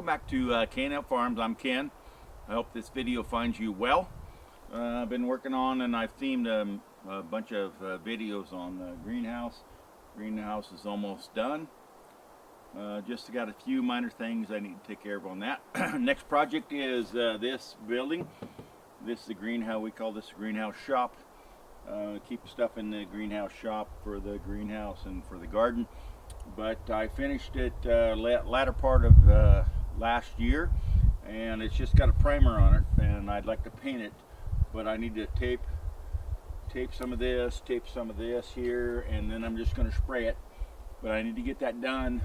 welcome back to K&L Farms. I'm Ken. I hope this video finds you well. I've been working on and I've themed a bunch of videos on the greenhouse. Greenhouse is almost done. Just got a few minor things I need to take care of on that. Next project is this building. This is the greenhouse. We call this a greenhouse shop. Keep stuff in the greenhouse shop for the greenhouse and for the garden. But I finished it latter part of last year, and it's just got a primer on it, and I'd like to paint it, but I need to tape some of this, tape some of this here, and then I'm just going to spray it. But I need to get that done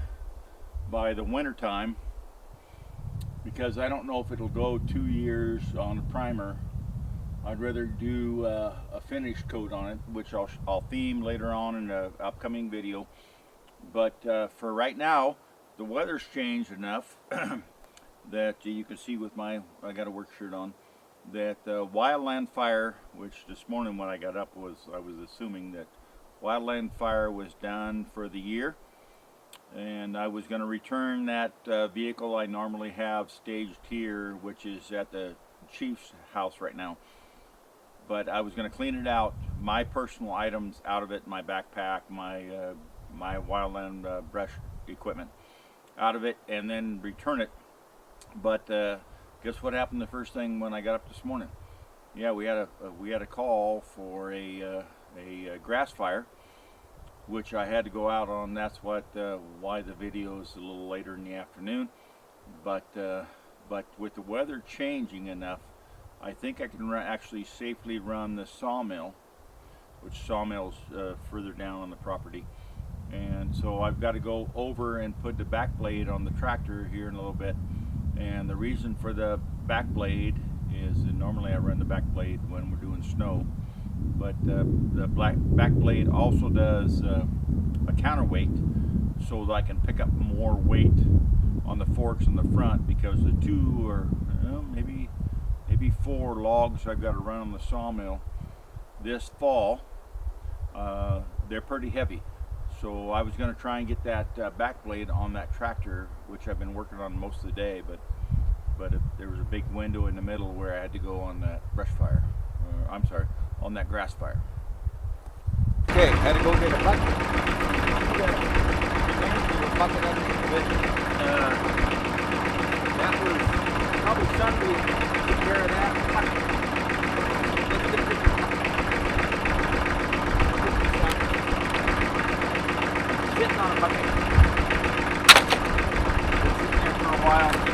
by the winter time, because I don't know if it'll go 2 years on a primer. I'd rather do a finish coat on it, which I'll theme later on in an upcoming video. But for right now, the weather's changed enough that you can see with I got a work shirt on, that wildland fire, which this morning when I got up I was assuming that wildland fire was done for the year, and I was going to return that vehicle I normally have staged here, which is at the chief's house right now. But I was going to clean it out, my personal items out of it, my backpack, my wildland brush equipment out of it, and then return it. But guess what happened the first thing when I got up this morning? Yeah, we had a call for a grass fire, which I had to go out on. That's why the video is a little later in the afternoon. But with the weather changing enough, I think I can actually safely run the sawmill, which sawmill's further down on the property. And so I've got to go over and put the back blade on the tractor here in a little bit. And the reason for the back blade is that normally I run the back blade when we're doing snow, but the back blade also does a counterweight, so that I can pick up more weight on the forks in the front, because the two or maybe 4 logs I've got to run on the sawmill this fall. They're pretty heavy. So I was going to try and get that back blade on that tractor, which I've been working on most of the day, but there was a big window in the middle where I had to go on that brush fire. I'm sorry, on that grass fire. Okay, had to go get a bucket. Bucket underneath it. That was probably Sunday to take care of that. Sitting on a bucket. Been sitting there for a while.